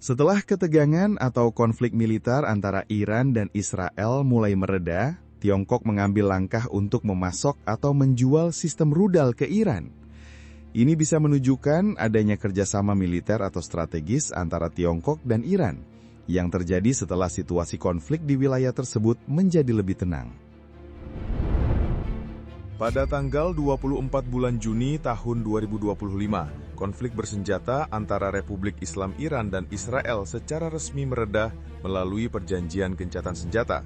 Setelah ketegangan atau konflik militer antara Iran dan Israel mulai mereda, Tiongkok mengambil langkah untuk memasok atau menjual sistem rudal ke Iran. Ini bisa menunjukkan adanya kerjasama militer atau strategis antara Tiongkok dan Iran, yang terjadi setelah situasi konflik di wilayah tersebut menjadi lebih tenang. Pada tanggal 24 bulan Juni tahun 2025, konflik bersenjata antara Republik Islam Iran dan Israel secara resmi mereda melalui perjanjian gencatan senjata.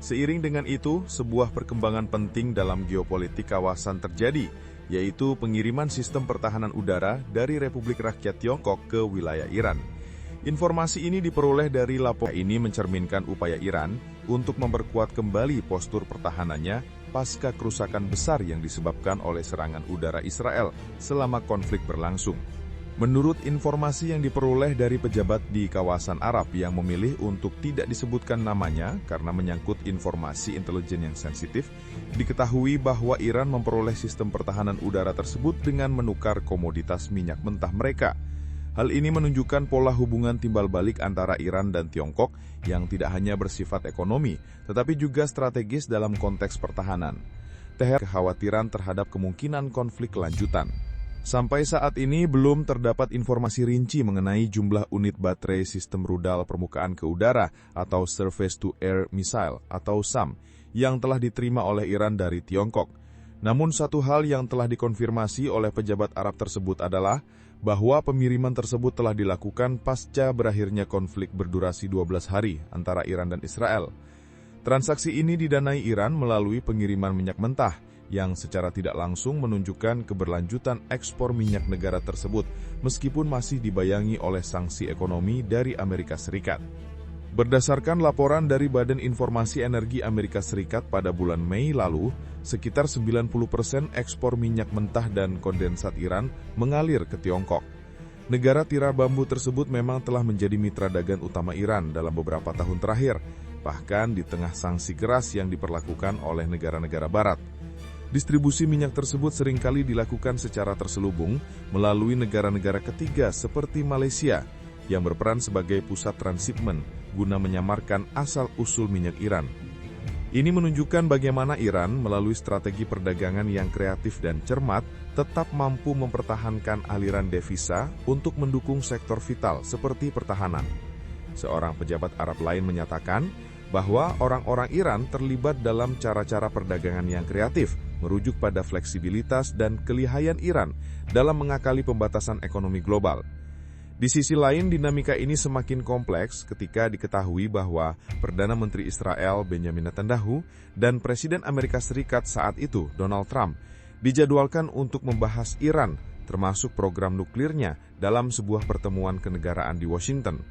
Seiring dengan itu, sebuah perkembangan penting dalam geopolitik kawasan terjadi, yaitu pengiriman sistem pertahanan udara dari Republik Rakyat Tiongkok ke wilayah Iran. Informasi ini diperoleh dari laporan ini mencerminkan upaya Iran untuk memperkuat kembali postur pertahanannya pasca kerusakan besar yang disebabkan oleh serangan udara Israel selama konflik berlangsung. Menurut informasi yang diperoleh dari pejabat di kawasan Arab yang memilih untuk tidak disebutkan namanya karena menyangkut informasi intelijen yang sensitif, diketahui bahwa Iran memperoleh sistem pertahanan udara tersebut dengan menukar komoditas minyak mentah mereka. Hal ini menunjukkan pola hubungan timbal balik antara Iran dan Tiongkok yang tidak hanya bersifat ekonomi, tetapi juga strategis dalam konteks pertahanan. Kekhawatiran terhadap kemungkinan konflik lanjutan. Sampai saat ini belum terdapat informasi rinci mengenai jumlah unit baterai sistem rudal permukaan ke udara atau Surface to Air Missile atau SAM yang telah diterima oleh Iran dari Tiongkok. Namun satu hal yang telah dikonfirmasi oleh pejabat Arab tersebut adalah bahwa pengiriman tersebut telah dilakukan pasca berakhirnya konflik berdurasi 12 hari antara Iran dan Israel. Transaksi ini didanai Iran melalui pengiriman minyak mentah, yang secara tidak langsung menunjukkan keberlanjutan ekspor minyak negara tersebut, meskipun masih dibayangi oleh sanksi ekonomi dari Amerika Serikat. Berdasarkan laporan dari Badan Informasi Energi Amerika Serikat pada bulan Mei lalu, sekitar 90% ekspor minyak mentah dan kondensat Iran mengalir ke Tiongkok. Negara tirai bambu tersebut memang telah menjadi mitra dagang utama Iran dalam beberapa tahun terakhir, bahkan di tengah sanksi keras yang diperlakukan oleh negara-negara Barat. Distribusi minyak tersebut seringkali dilakukan secara terselubung melalui negara-negara ketiga seperti Malaysia, yang berperan sebagai pusat transshipment guna menyamarkan asal-usul minyak Iran. Ini menunjukkan bagaimana Iran melalui strategi perdagangan yang kreatif dan cermat tetap mampu mempertahankan aliran devisa untuk mendukung sektor vital seperti pertahanan. Seorang pejabat Arab lain menyatakan bahwa orang-orang Iran terlibat dalam cara-cara perdagangan yang kreatif, merujuk pada fleksibilitas dan kelihayan Iran dalam mengakali pembatasan ekonomi global. Di sisi lain, dinamika ini semakin kompleks ketika diketahui bahwa Perdana Menteri Israel Benjamin Netanyahu dan Presiden Amerika Serikat saat itu Donald Trump dijadwalkan untuk membahas Iran, termasuk program nuklirnya, dalam sebuah pertemuan kenegaraan di Washington.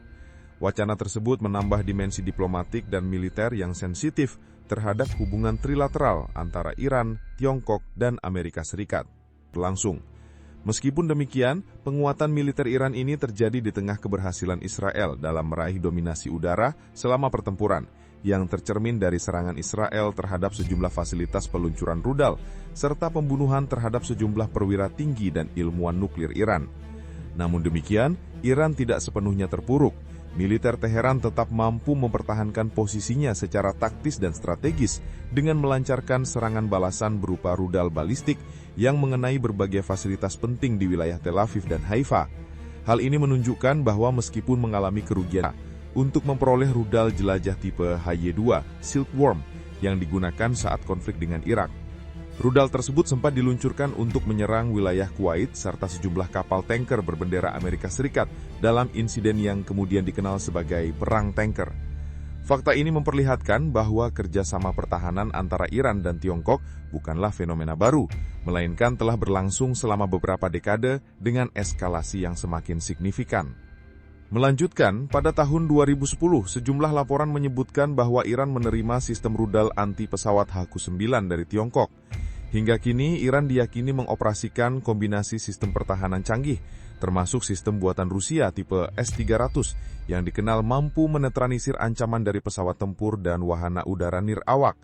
Wacana tersebut menambah dimensi diplomatik dan militer yang sensitif terhadap hubungan trilateral antara Iran, Tiongkok, dan Amerika Serikat. Berlangsung. Meskipun demikian, penguatan militer Iran ini terjadi di tengah keberhasilan Israel dalam meraih dominasi udara selama pertempuran, yang tercermin dari serangan Israel terhadap sejumlah fasilitas peluncuran rudal, serta pembunuhan terhadap sejumlah perwira tinggi dan ilmuwan nuklir Iran. Namun demikian, Iran tidak sepenuhnya terpuruk. Militer Teheran tetap mampu mempertahankan posisinya secara taktis dan strategis dengan melancarkan serangan balasan berupa rudal balistik yang mengenai berbagai fasilitas penting di wilayah Tel Aviv dan Haifa. Hal ini menunjukkan bahwa meskipun mengalami kerugian untuk memperoleh rudal jelajah tipe HY-2 Silkworm yang digunakan saat konflik dengan Irak. Rudal tersebut sempat diluncurkan untuk menyerang wilayah Kuwait serta sejumlah kapal tanker berbendera Amerika Serikat dalam insiden yang kemudian dikenal sebagai Perang Tanker. Fakta ini memperlihatkan bahwa kerjasama pertahanan antara Iran dan Tiongkok bukanlah fenomena baru, melainkan telah berlangsung selama beberapa dekade dengan eskalasi yang semakin signifikan. Melanjutkan, pada tahun 2010, sejumlah laporan menyebutkan bahwa Iran menerima sistem rudal anti pesawat HQ-9 dari Tiongkok. Hingga kini, Iran diyakini mengoperasikan kombinasi sistem pertahanan canggih, termasuk sistem buatan Rusia tipe S-300 yang dikenal mampu menetralisir ancaman dari pesawat tempur dan wahana udara nirawak.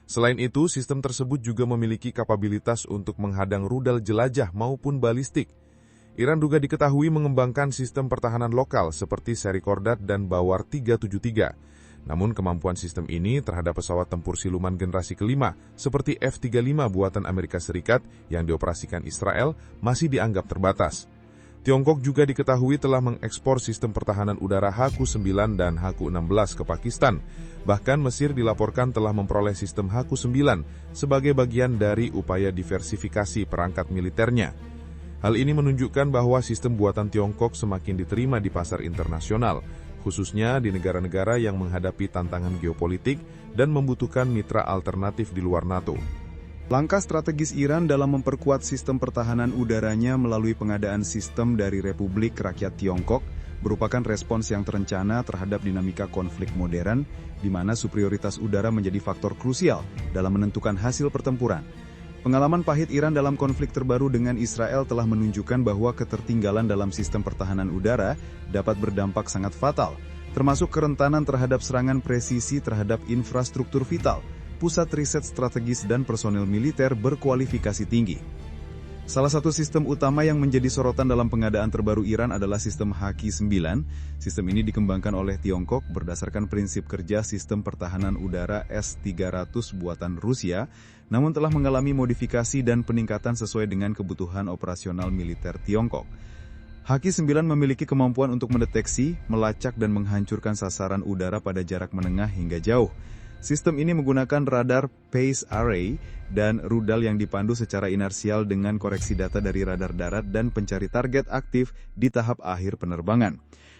Selain itu, sistem tersebut juga memiliki kapabilitas untuk menghadang rudal jelajah maupun balistik. Iran juga diketahui mengembangkan sistem pertahanan lokal seperti seri Kordat dan Bawar 373. Namun kemampuan sistem ini terhadap pesawat tempur siluman generasi kelima seperti F-35 buatan Amerika Serikat yang dioperasikan Israel masih dianggap terbatas. Tiongkok juga diketahui telah mengekspor sistem pertahanan udara HQ-9 dan HQ-16 ke Pakistan. Bahkan Mesir dilaporkan telah memperoleh sistem HQ-9 sebagai bagian dari upaya diversifikasi perangkat militernya. Hal ini menunjukkan bahwa sistem buatan Tiongkok semakin diterima di pasar internasional, khususnya di negara-negara yang menghadapi tantangan geopolitik dan membutuhkan mitra alternatif di luar NATO. Langkah strategis Iran dalam memperkuat sistem pertahanan udaranya melalui pengadaan sistem dari Republik Rakyat Tiongkok merupakan respons yang terencana terhadap dinamika konflik modern, di mana superioritas udara menjadi faktor krusial dalam menentukan hasil pertempuran. Pengalaman pahit Iran dalam konflik terbaru dengan Israel telah menunjukkan bahwa ketertinggalan dalam sistem pertahanan udara dapat berdampak sangat fatal, termasuk kerentanan terhadap serangan presisi terhadap infrastruktur vital, pusat riset strategis dan personel militer berkualifikasi tinggi. Salah satu sistem utama yang menjadi sorotan dalam pengadaan terbaru Iran adalah sistem HQ-9. Sistem ini dikembangkan oleh Tiongkok berdasarkan prinsip kerja sistem pertahanan udara S-300 buatan Rusia, namun telah mengalami modifikasi dan peningkatan sesuai dengan kebutuhan operasional militer Tiongkok. HQ-9 memiliki kemampuan untuk mendeteksi, melacak dan menghancurkan sasaran udara pada jarak menengah hingga jauh. Sistem ini menggunakan radar phase array dan rudal yang dipandu secara inersial dengan koreksi data dari radar darat dan pencari target aktif di tahap akhir penerbangan.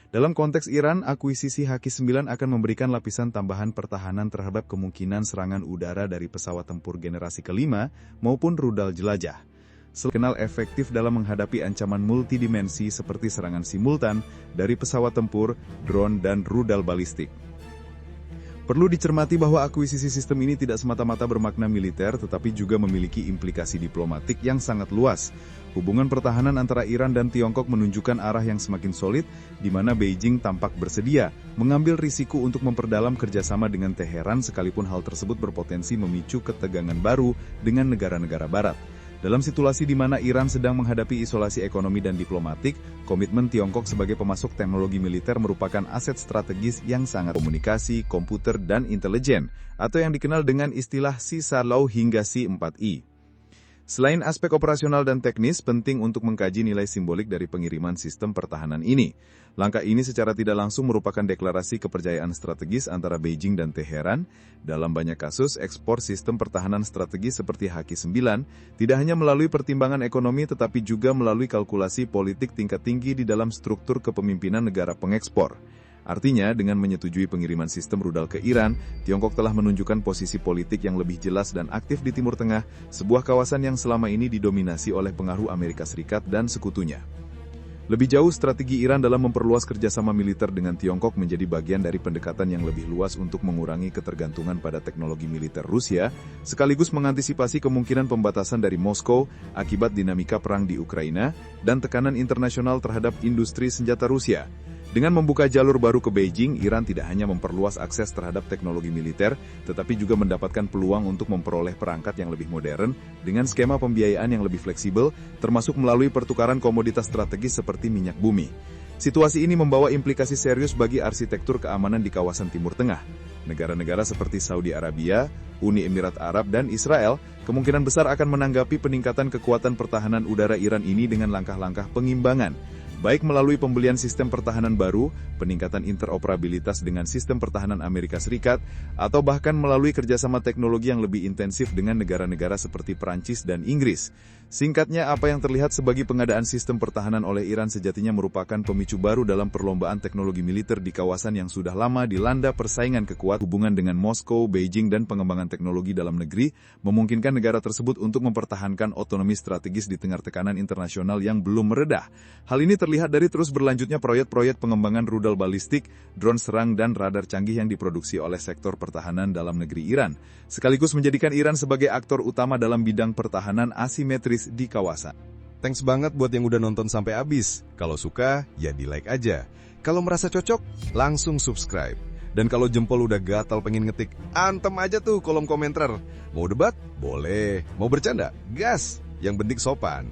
Dalam konteks Iran, akuisisi HQ-9 akan memberikan lapisan tambahan pertahanan terhadap kemungkinan serangan udara dari pesawat tempur generasi kelima maupun rudal jelajah. Kenal efektif dalam menghadapi ancaman multidimensi seperti serangan simultan dari pesawat tempur, drone, dan rudal balistik. Perlu dicermati bahwa akuisisi sistem ini tidak semata-mata bermakna militer, tetapi juga memiliki implikasi diplomatik yang sangat luas. Hubungan pertahanan antara Iran dan Tiongkok menunjukkan arah yang semakin solid, di mana Beijing tampak bersedia mengambil risiko untuk memperdalam kerjasama dengan Teheran, sekalipun hal tersebut berpotensi memicu ketegangan baru dengan negara-negara Barat. Dalam situasi di mana Iran sedang menghadapi isolasi ekonomi dan diplomatik, komitmen Tiongkok sebagai pemasok teknologi militer merupakan aset strategis yang sangat komunikasi, komputer, dan intelijen, atau yang dikenal dengan istilah C-SARLAW hingga C4I. Selain aspek operasional dan teknis, penting untuk mengkaji nilai simbolik dari pengiriman sistem pertahanan ini. Langkah ini secara tidak langsung merupakan deklarasi kepercayaan strategis antara Beijing dan Teheran. Dalam banyak kasus, ekspor sistem pertahanan strategis seperti HQ-9 tidak hanya melalui pertimbangan ekonomi tetapi juga melalui kalkulasi politik tingkat tinggi di dalam struktur kepemimpinan negara pengekspor. Artinya, dengan menyetujui pengiriman sistem rudal ke Iran, Tiongkok telah menunjukkan posisi politik yang lebih jelas dan aktif di Timur Tengah, sebuah kawasan yang selama ini didominasi oleh pengaruh Amerika Serikat dan sekutunya. Lebih jauh, strategi Iran dalam memperluas kerjasama militer dengan Tiongkok menjadi bagian dari pendekatan yang lebih luas untuk mengurangi ketergantungan pada teknologi militer Rusia, sekaligus mengantisipasi kemungkinan pembatasan dari Moskow akibat dinamika perang di Ukraina dan tekanan internasional terhadap industri senjata Rusia. Dengan membuka jalur baru ke Beijing, Iran tidak hanya memperluas akses terhadap teknologi militer, tetapi juga mendapatkan peluang untuk memperoleh perangkat yang lebih modern dengan skema pembiayaan yang lebih fleksibel, termasuk melalui pertukaran komoditas strategis seperti minyak bumi. Situasi ini membawa implikasi serius bagi arsitektur keamanan di kawasan Timur Tengah. Negara-negara seperti Saudi Arabia, Uni Emirat Arab, dan Israel kemungkinan besar akan menanggapi peningkatan kekuatan pertahanan udara Iran ini dengan langkah-langkah pengimbangan, baik melalui pembelian sistem pertahanan baru, peningkatan interoperabilitas dengan sistem pertahanan Amerika Serikat, atau bahkan melalui kerjasama teknologi yang lebih intensif dengan negara-negara seperti Perancis dan Inggris. Singkatnya, apa yang terlihat sebagai pengadaan sistem pertahanan oleh Iran sejatinya merupakan pemicu baru dalam perlombaan teknologi militer di kawasan yang sudah lama dilanda persaingan kekuatan. Hubungan dengan Moskow, Beijing, dan pengembangan teknologi dalam negeri memungkinkan negara tersebut untuk mempertahankan otonomi strategis di tengah tekanan internasional yang belum meredah. Hal ini terlihat dari terus berlanjutnya proyek-proyek pengembangan rudal balistik, drone serang, dan radar canggih yang diproduksi oleh sektor pertahanan dalam negeri Iran, sekaligus menjadikan Iran sebagai aktor utama dalam bidang pertahanan asimetris di kawasan. Thanks banget buat yang udah nonton sampai habis. Kalau suka, ya di-like aja. Kalau merasa cocok, langsung subscribe. Dan kalau jempol udah gatal pengen ngetik, antem aja tuh kolom komentar. Mau debat? Boleh. Mau bercanda? Gas. Yang penting sopan.